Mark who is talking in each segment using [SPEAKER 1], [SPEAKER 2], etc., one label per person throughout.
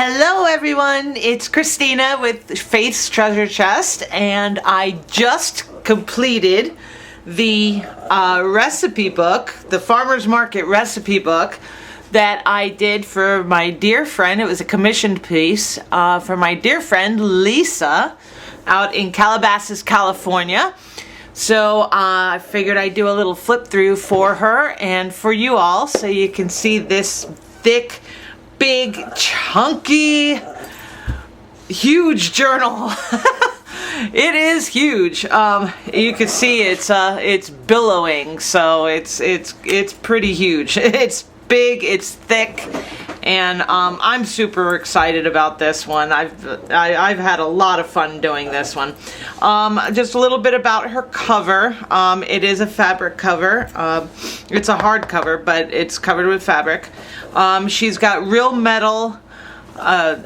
[SPEAKER 1] Hello everyone, it's Christina with Faith's Treasure Chest, and I just completed the recipe book, the Farmer's Market recipe book that I did for my dear friend. It was a commissioned piece for my dear friend Lisa out in Calabasas, California. So I figured I'd do a little flip through for her and for you all so you can see this thick, big, chunky, huge journal. It is huge. You can see it's billowing, so it's pretty huge. It's big, it's thick, and I'm super excited about this one. I've had a lot of fun doing this one. Just a little bit about her cover. It is a fabric cover. It's a hard cover, but it's covered with fabric. She's got real metal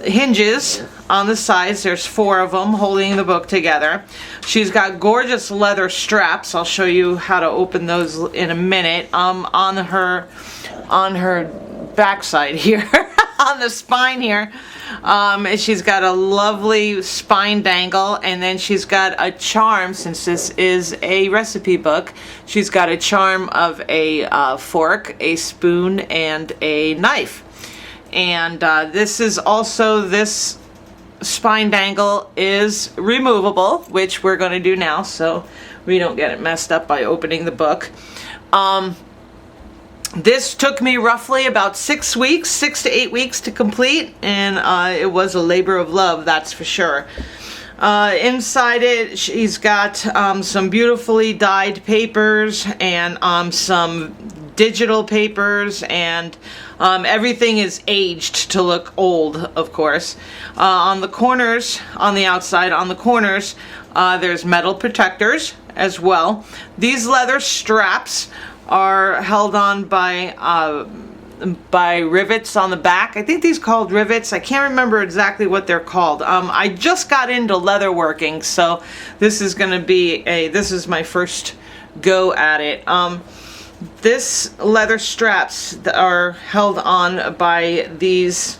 [SPEAKER 1] hinges on the sides. There's 4 of them holding the book together. She's got gorgeous leather straps. I'll show you how to open those in a minute. On her backside here, on the spine here, she's got a lovely spine dangle, and then she's got a charm. Since this is a recipe book, she's got a charm of a fork, a spoon, and a knife. And this spine dangle is removable, which we're going to do now so we don't get it messed up by opening the book. This took me roughly about 6 weeks, 6 to 8 weeks to complete, and it was a labor of love, that's for sure. Inside it, she's got some beautifully dyed papers and some digital papers, and everything is aged to look old, of course. On the corners, on the outside, on the corners, there's metal protectors as well. These leather straps are held on by rivets on the back. I think these are called rivets. I can't remember exactly what they're called. I just got into leather working, so this is going to be this is my first go at it. This leather straps are held on by these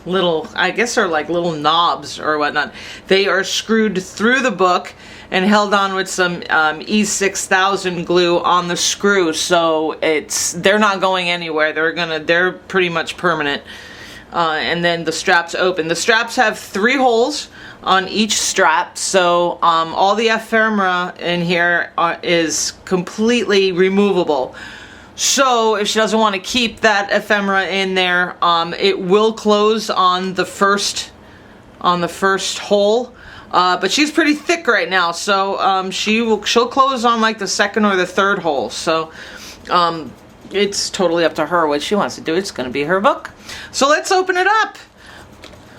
[SPEAKER 1] little, I guess they're like little knobs or whatnot. They are screwed through the book and held on with some E6000 glue on the screw, so they're not going anywhere. They're pretty much permanent. And then the straps open. The straps have 3 holes on each strap, so all the ephemera in here is completely removable. So if she doesn't want to keep that ephemera in there, it will close on the first hole. But she's pretty thick right now, so she'll close on like the 2nd or the 3rd hole. So it's totally up to her what she wants to do. It's going to be her book. So let's open it up.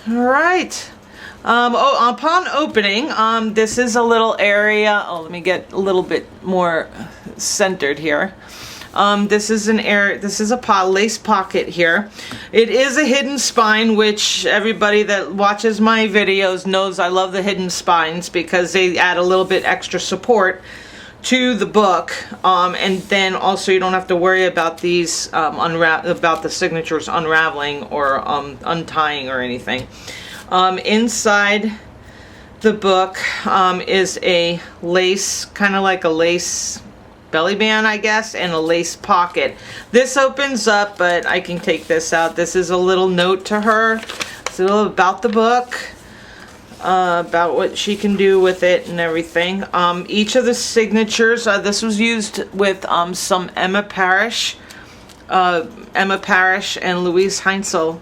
[SPEAKER 1] All right. Upon opening, this is a little area. Oh, let me get a little bit more centered here. This is an area. This is a lace pocket here. It is a hidden spine, which everybody that watches my videos knows I love the hidden spines because they add a little bit extra support to the book, and then also you don't have to worry about these about the signatures unraveling or untying or anything. Inside the book is a lace, kind of like a lace belly band, I guess, and a lace pocket. This opens up, but I can take this out. This is a little note to her. It's a little about the book, about what she can do with it and everything. Each of the signatures, this was used with some Emma Parrish and Louise Heinzel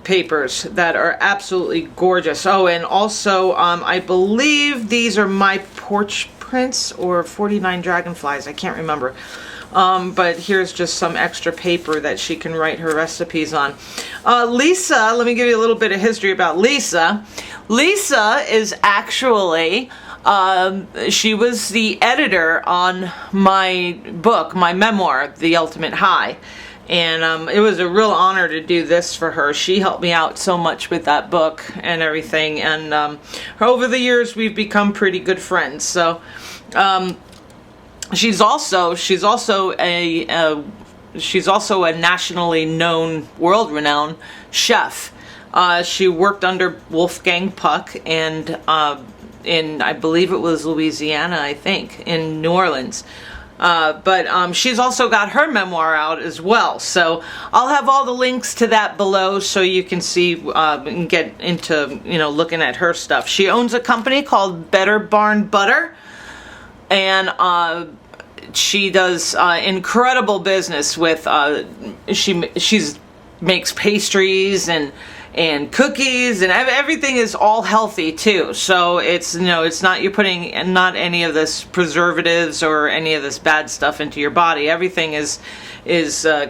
[SPEAKER 1] papers that are absolutely gorgeous. Oh, and also I believe these are my porch prints or 49 dragonflies. I can't remember. But here's just some extra paper that she can write her recipes on. Lisa, let me give you a little bit of history about Lisa. Lisa is actually, she was the editor on my book, my memoir, The Ultimate High. And it was a real honor to do this for her. She helped me out so much with that book and everything. And over the years, we've become pretty good friends. So she's also a she's also a nationally known, world-renowned chef. She worked under Wolfgang Puck and in, I believe it was Louisiana, I think, in New Orleans. But she's also got her memoir out as well. So I'll have all the links to that below so you can see and get into, looking at her stuff. She owns a company called Better Barn Butter, and she does incredible business with, she's makes pastries and cookies, and everything is all healthy too. So it's, it's not, you're putting not any of this preservatives or any of this bad stuff into your body. Everything is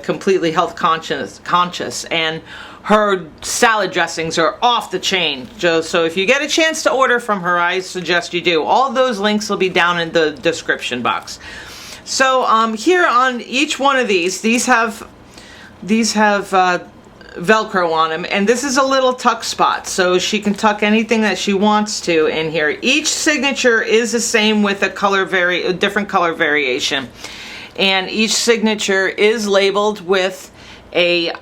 [SPEAKER 1] completely health conscious, and her salad dressings are off the chain. So if you get a chance to order from her, I suggest you do. All of those links will be down in the description box. So here on each one of these have Velcro on them, and this is a little tuck spot, so she can tuck anything that she wants to in here. Each signature is the same with a different color variation, and each signature is labeled with a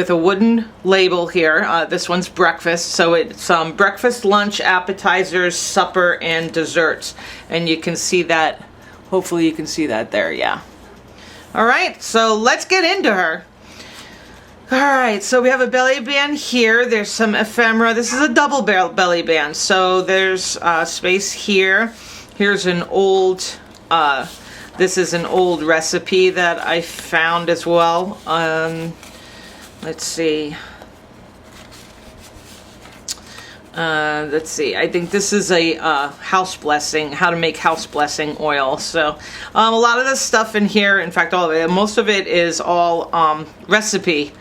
[SPEAKER 1] wooden label here. This one's breakfast, so it's breakfast, lunch, appetizers, supper, and desserts, and you can see that. Hopefully you can see that there. Yeah. All right, so let's get into her. Alright, so we have a belly band here. There's some ephemera. This is a double belly band, so there's space here. Here's an old, this is an old recipe that I found as well. Let's see. I think this is a house blessing, how to make house blessing oil. So a lot of this stuff in here, in fact all of it, most of it is all recipe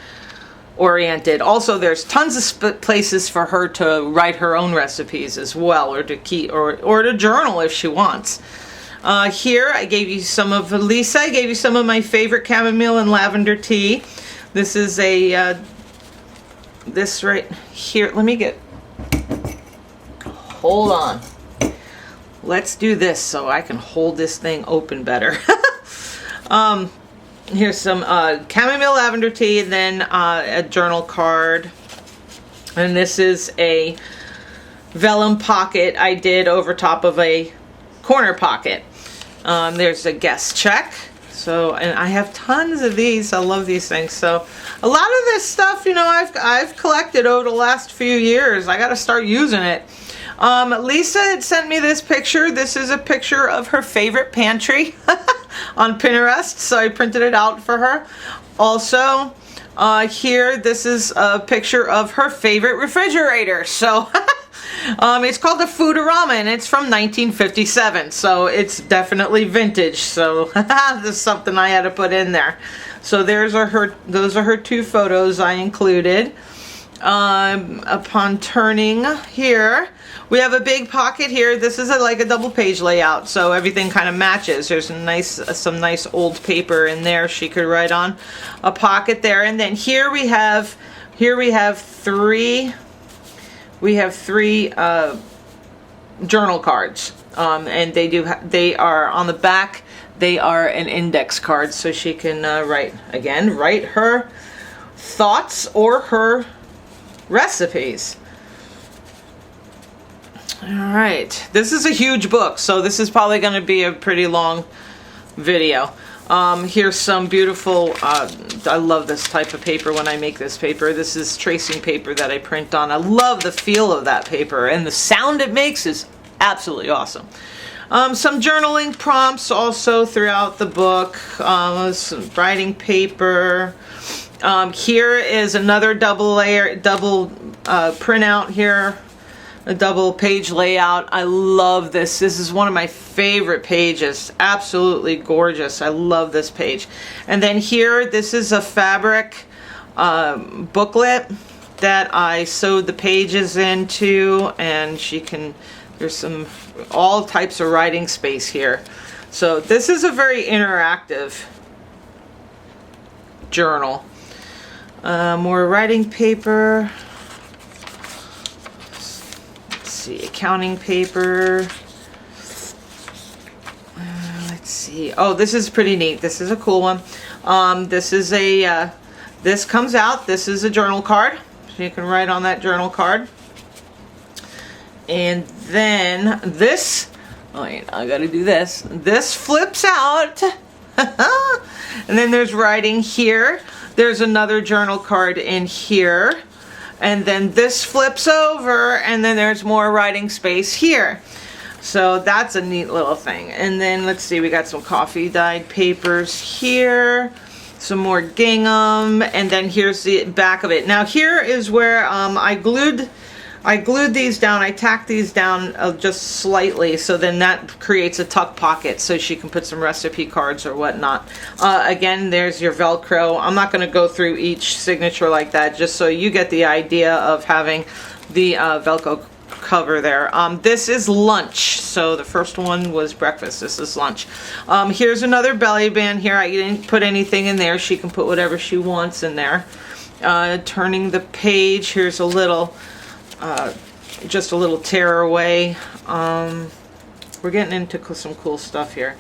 [SPEAKER 1] oriented. Also, there's tons of places for her to write her own recipes as well, or to keep, or to journal if she wants. Here I gave you some of Lisa. I gave you some of my favorite chamomile and lavender tea. This is a this right here. Let me get. Hold on. Let's do this so I can hold this thing open better. Here's some chamomile lavender tea, and then a journal card. And this is a vellum pocket I did over top of a corner pocket. There's a guest check. So, and I have tons of these. I love these things. So, a lot of this stuff, I've collected over the last few years. I got to start using it. Lisa had sent me this picture. This is a picture of her favorite pantry on Pinterest, so I printed it out for her. Also, here, this is a picture of her favorite refrigerator. So, it's called the Foodorama, and it's from 1957, so it's definitely vintage. So, this is something I had to put in there. So, those are her two photos I included. Upon turning here, we have a big pocket here. This is like a double page layout, so everything kind of matches. There's some nice old paper in there she could write on. A pocket there, and then here we have three journal cards, and they are on the back. They are an index card, so she can write her thoughts or her recipes. Alright, this is a huge book, so this is probably going to be a pretty long video. Here's some beautiful, I love this type of paper when I make this paper. This is tracing paper that I print on. I love the feel of that paper, and the sound it makes is absolutely awesome. Some journaling prompts also throughout the book. Some writing paper. Here is another double printout here. A double page layout. I love this. This is one of my favorite pages. Absolutely gorgeous. I love this page. And then here, this is a fabric booklet that I sewed the pages into, and there's all types of writing space here. So this is a very interactive journal. More writing paper. Accounting paper. Let's see. Oh, this is pretty neat. This is a cool one. This is a, this comes out, this is a journal card. So you can write on that journal card. And then this, oh wait, I gotta do this. This flips out. And then there's writing here. There's another journal card in here. And then this flips over, and then there's more writing space here. So that's a neat little thing. And then let's see, we got some coffee dyed papers here, some more gingham, and then here's the back of it. Now here is where I glued these down. I tacked these down just slightly, so then that creates a tuck pocket so she can put some recipe cards or whatnot. Again, there's your Velcro. I'm not going to go through each signature like that, just so you get the idea of having the Velcro cover there. This is lunch. So the first one was breakfast. This is lunch. Here's another belly band here. I didn't put anything in there. She can put whatever she wants in there. Turning the page. Here's a little, just a little tearaway. We're getting into some cool stuff here.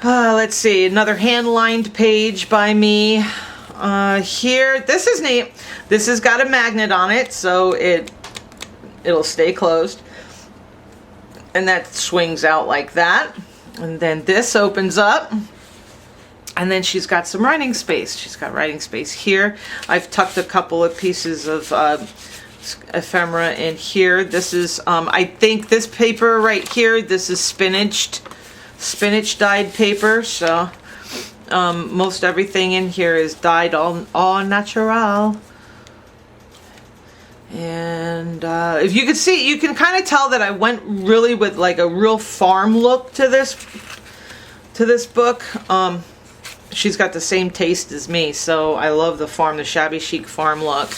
[SPEAKER 1] Let's see. Another hand-lined page by me. Here, this is neat. This has got a magnet on it, so it'll stay closed, and that swings out like that. And then this opens up, and then she's got some writing space. She's got writing space here. I've tucked a couple of pieces of ephemera in here. This is I think this paper right here, this is spinach dyed paper. So most everything in here is dyed all natural. And if you could see, you can kind of tell that I went really with like a real farm look to this book. She's got the same taste as me, so I love the shabby chic farm look.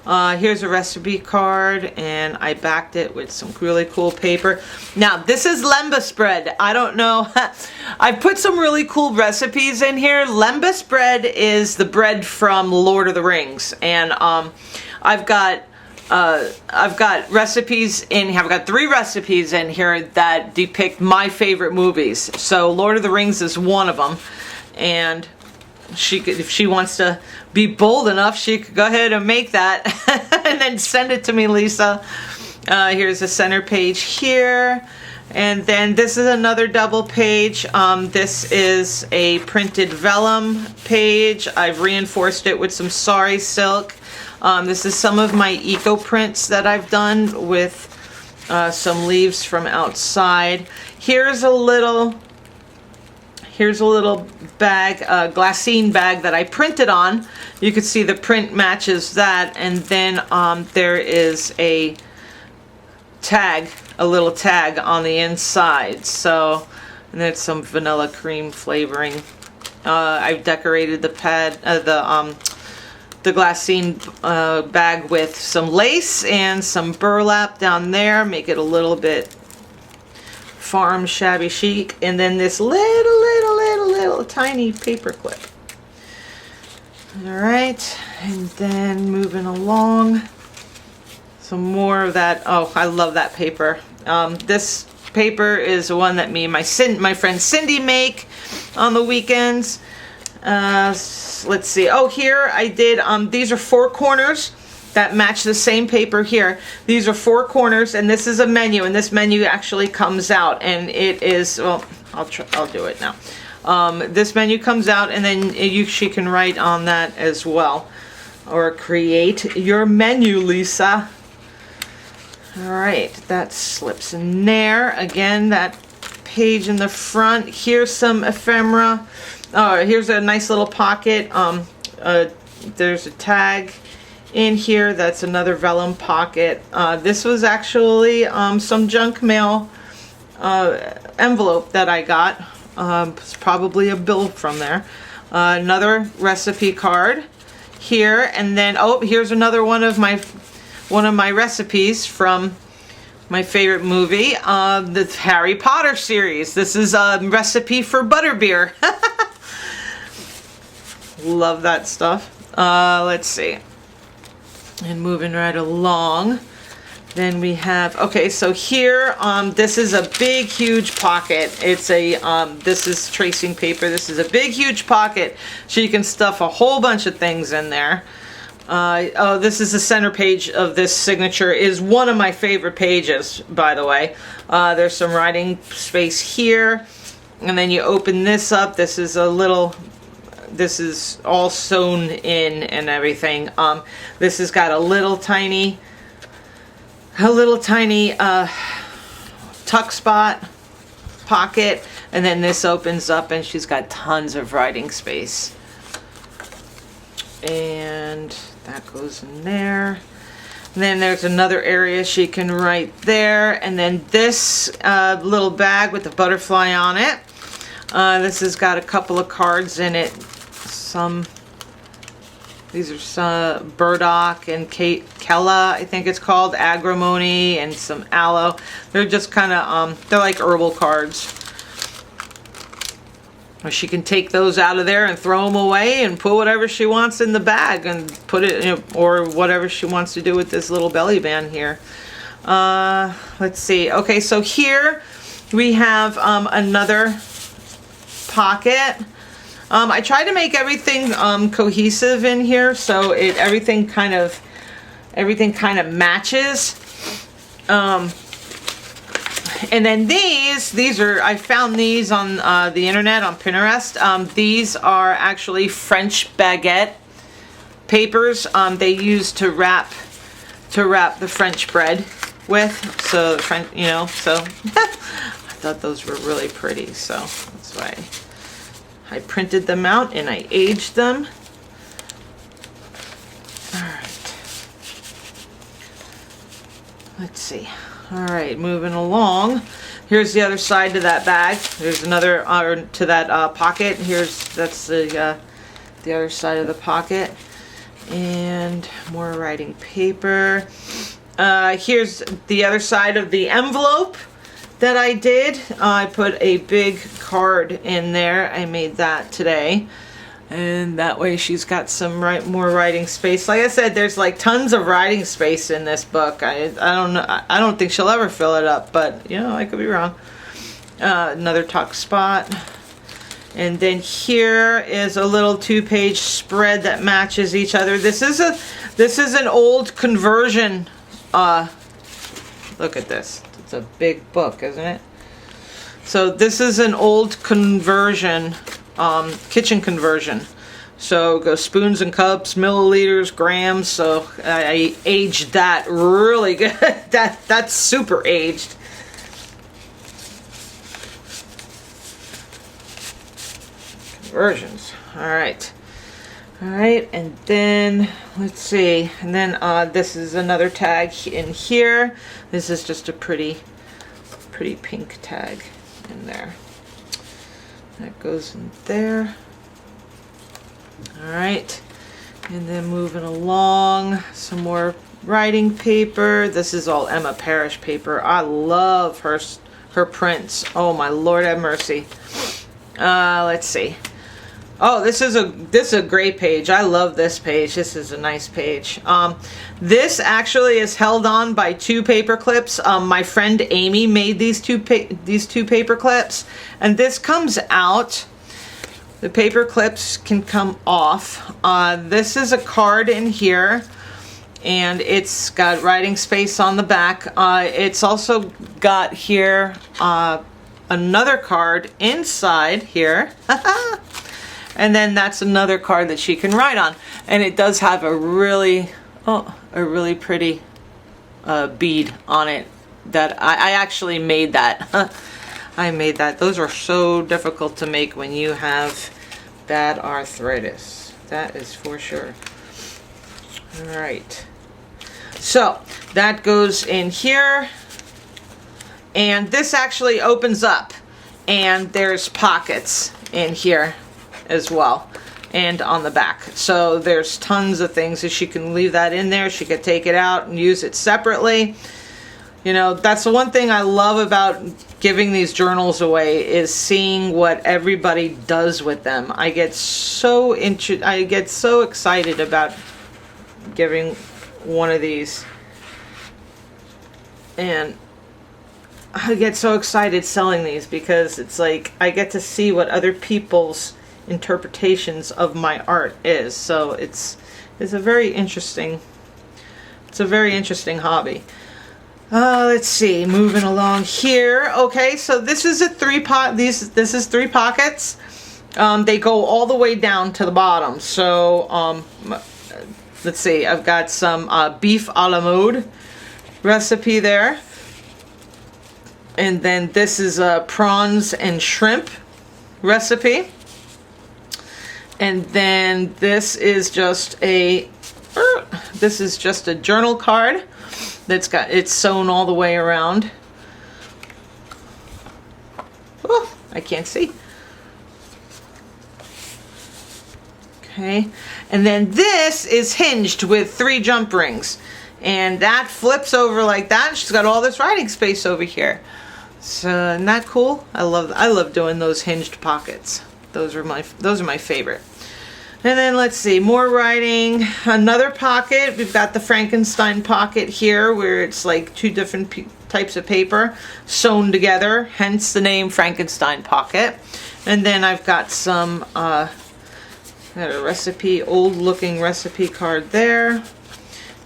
[SPEAKER 1] Here's a recipe card, and I backed it with some really cool paper. Now, this is lembas bread. I don't know. I put some really cool recipes in here. Lembas bread is the bread from Lord of the Rings, and I've got recipes in here. I've got 3 recipes in here that depict my favorite movies. So Lord of the Rings is one of them. And if she wants to be bold enough, she could go ahead and make that and then send it to me, Lisa. Here's the center page here. And then this is another double page. This is a printed vellum page. I've reinforced it with some sari silk. This is some of my eco prints that I've done with some leaves from outside. Here's a little bag, glassine bag that I printed on. You can see the print matches that, and then there is a little tag on the inside. So, and there's some vanilla cream flavoring. I've decorated the glassine bag with some lace and some burlap down there, make it a little bit farm shabby chic, and then this little tiny paper clip. Alright, and then moving along, some more of that. Oh, I love that paper. This paper is the one that me and my friend Cindy make on the weekends. Let's see. Oh, here I did, these are 4 corners that match the same paper here. These are 4 corners, and this is a menu, and this menu actually comes out, and it is, well, I'll do it now. This menu comes out, and then she can write on that as well, or create your menu, Lisa. Alright, that slips in there. Again, that page in the front. Here's some ephemera. Here's a nice little pocket. There's a tag in here. That's another vellum pocket. This was actually some junk mail envelope that I got. It's probably a bill from there. Another recipe card here, and then here's another one of my recipes from my favorite movie, the Harry Potter series. This is a recipe for butterbeer. Love that stuff. Let's see. And moving right along. Then we have, okay, so here, this is a big, huge pocket. It's a, this is tracing paper. This is a big, huge pocket, so you can stuff a whole bunch of things in there. Oh, this is the center page of this signature. Is one of my favorite pages, by the way. There's some writing space here, and then you open this up. This is a little, this is all sewn in and everything. This has got a little tiny tuck spot pocket, and then this opens up and she's got tons of writing space, and that goes in there. And then there's another area she can write there, and then this little bag with the butterfly on it, this has got a couple of cards in it. These are some burdock and Kella, I think it's called, agrimony, and some aloe. They're just kind of, they're like herbal cards. She can take those out of there and throw them away and put whatever she wants in the bag and put it, you know, or whatever she wants to do with this little belly band here. Let's see. Okay, so here we have another pocket. I try to make everything cohesive in here, so everything kind of matches. And then these are, I found these on the internet, on Pinterest. These are actually French baguette papers. They use to wrap the French bread with. So French, you know, so I thought those were really pretty, so that's why I printed them out and I aged them. All right. Let's see. All right, moving along. Here's the other side to that bag. There's another to that pocket. That's the other side of the pocket, and more writing paper. Here's the other side of the envelope that I did. I put a big card in there. I made that today. And that way she's got some more writing space. Like I said, there's like tons of writing space in this book. I don't know. I don't think she'll ever fill it up, but you know, I could be wrong. Another tuck spot. And then here is a little 2-page spread that matches each other. This is an old conversion. Look at this. It's a big book, isn't it? So this is an old conversion. Kitchen conversion. So go spoons and cups, milliliters, grams. So I aged that really good. That's super aged. Conversions. All right. And then let's see. And then this is another tag in here. This is just a pretty pink tag in there. That goes in there. All right, and then moving along, some more writing paper. This is all Emma Parrish paper. I love her prints. Oh my Lord, have mercy. Let's see. Oh, this is a great page. I love this page. This is a nice page. This actually is held on by 2 paper clips. My friend Amy made these two paper clips, and this comes out. The paper clips can come off. This is a card in here, and it's got writing space on the back. It's also got here another card inside here. And then that's another card that she can write on, and it does have a really pretty bead on it that I actually made that. I made that. Those are so difficult to make when you have bad arthritis. That is for sure. All right. So that goes in here, and this actually opens up, and there's pockets in here as well, and on the back. So there's tons of things that she can leave that in there. She could take it out and use it separately. You know, that's the one thing I love about giving these journals away, is seeing what everybody does with them. I get so excited about giving one of these And I get so excited selling these because it's like I get to see what other people's interpretations of my art is. So it's a very interesting hobby. Let's see, moving along here. Okay, so this is this is 3 pockets. They go all the way down to the bottom. So let's see, I've got some beef a la mode recipe there. And then this is a prawns and shrimp recipe. And then this is just a journal card it's sewn all the way around. Oh, I can't see. Okay, and then this is hinged with 3 jump rings, and that flips over like that. She's got all this writing space over here. So isn't that cool? I love doing those hinged pockets. Those are my favorite. And then let's see, more writing. Another pocket. We've got the Frankenstein Pocket here, where it's like 2 different types of paper sewn together, hence the name Frankenstein Pocket. And then I've got some got a recipe, old looking recipe card there.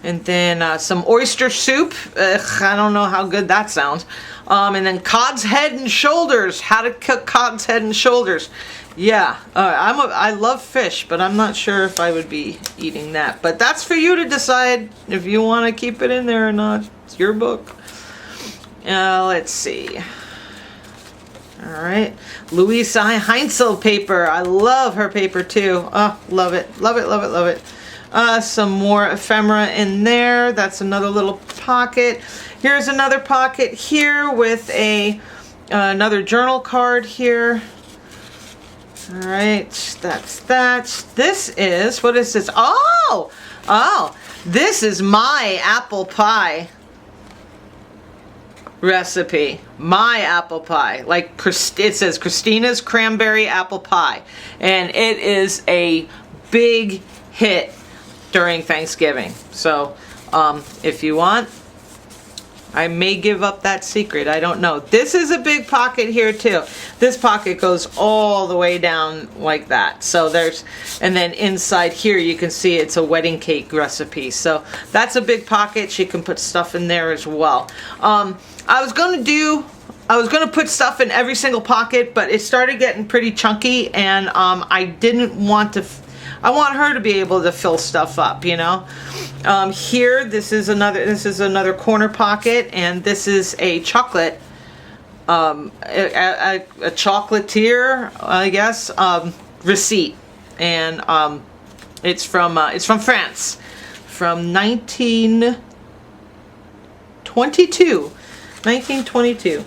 [SPEAKER 1] And then some oyster soup. I don't know how good that sounds. And then cod's head and shoulders. How to cook cod's head and shoulders. Yeah, I love fish, but I'm not sure if I would be eating that. But that's for you to decide if you want to keep it in there or not. It's your book. Let's see. All right, Louise Heinzel paper. I love her paper too. Oh, love it, love it, love it, love it. Some more ephemera in there. That's another little pocket. Here's another pocket here with another journal card here. All right, that's that. This is, what is this? Oh, this is my apple pie recipe. My apple pie. Like, it says Christina's cranberry apple pie. And it is a big hit during Thanksgiving. So, if you want, I may give up that secret. I don't know. This is a big pocket here too. This pocket goes all the way down like that. So and then inside here you can see it's a wedding cake recipe. So that's a big pocket. She can put stuff in there as well. I was gonna put stuff in every single pocket, but it started getting pretty chunky, and I didn't want to. I want her to be able to fill stuff up, you know. Here, this is another corner pocket, and this is a chocolate, a chocolatier, I guess, receipt, and it's from France, from 1922. 1922.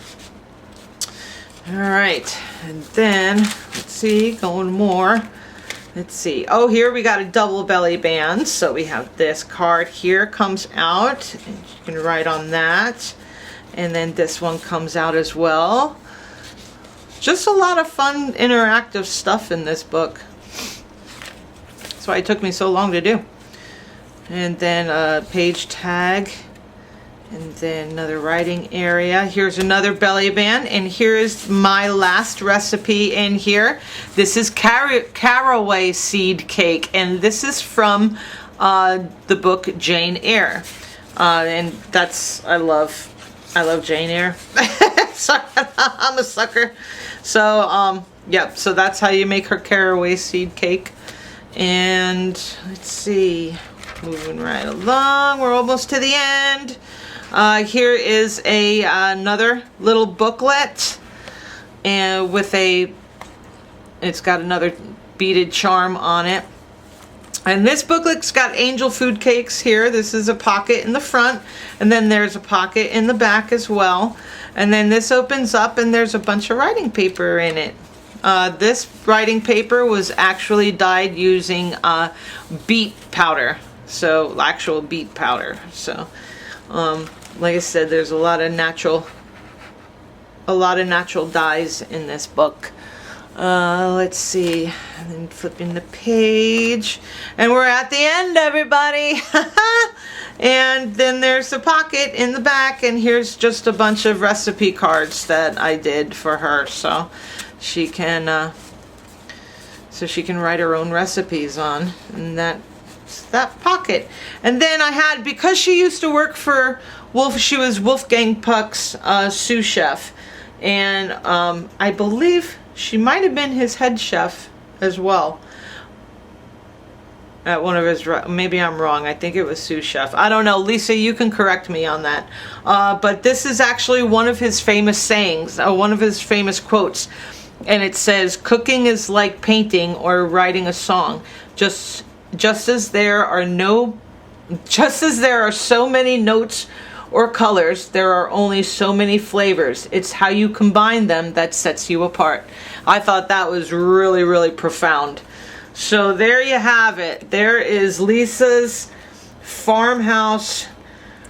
[SPEAKER 1] All right, and then let's see, going more. Let's see. Oh, here we got a double belly band. So we have this card here comes out, and you can write on that. And then this one comes out as well. Just a lot of fun interactive stuff in this book. That's why it took me so long to do. And then a page tag. And then another writing area. Here's another belly band, and here is my last recipe in here. This is caraway seed cake, and this is from the book Jane Eyre. And that's, I love Jane Eyre. I'm a sucker. So yeah, so that's how you make her caraway seed cake. And let's see, moving right along, we're almost to the end. Here is another little booklet, and it's got another beaded charm on it. And this booklet's got angel food cakes here. This is a pocket in the front, and then there's a pocket in the back as well. And then this opens up, and there's a bunch of writing paper in it. This writing paper was actually dyed using beet powder, so actual beet powder. So. Like I said, there's a lot of natural dyes in this book. Let's see, and then flipping the page, and we're at the end, everybody. And then there's the pocket in the back, and here's just a bunch of recipe cards that I did for her, so she can write her own recipes on. And that pocket. And then I had, because she used to work for she was Wolfgang Puck's sous chef, and I believe she might have been his head chef as well at one of his, maybe I'm wrong, I think it was sous chef, I don't know. Lisa, you can correct me on that, but this is actually one of his famous sayings, one of his famous quotes, and it says, "Cooking is like painting or writing a song. Just as there are so many notes or colors, there are only so many flavors. It's how you combine them that sets you apart." I thought that was really, really profound. So there you have it. There is Lisa's farmhouse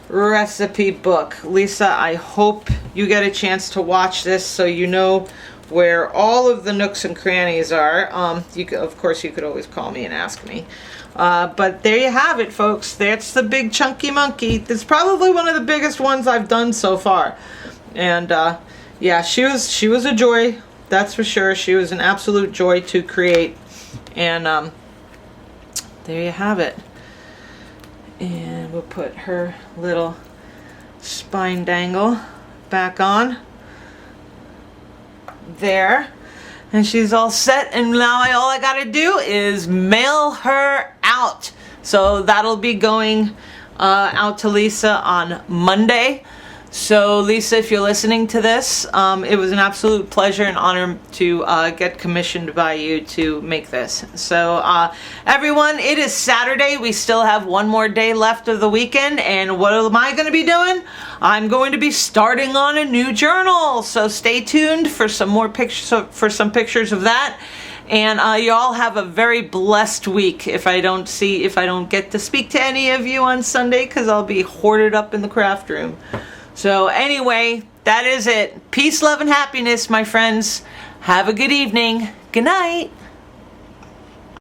[SPEAKER 1] recipe book. Lisa, I hope you get a chance to watch this so you know where all of the nooks and crannies are. Of course, you could always call me and ask me. But there you have it, folks. That's the big chunky monkey. It's probably one of the biggest ones I've done so far. And yeah, she was a joy. That's for sure. She was an absolute joy to create. And there you have it. And we'll put her little spine dangle back on there. And she's all set, and now all I gotta do is mail her out. So that'll be going out to Lisa on Monday. So Lisa, if you're listening to this, it was an absolute pleasure and honor to get commissioned by you to make this. So everyone, it is Saturday. We still have one more day left of the weekend, and what am I going to be doing? I'm going to be starting on a new journal. So stay tuned for some more pictures, pictures of that. And you all have a very blessed week. If I don't get to speak to any of you on Sunday, because I'll be hoarded up in the craft room. So anyway, that is it. Peace, love, and happiness, my friends. Have a good evening. Good night.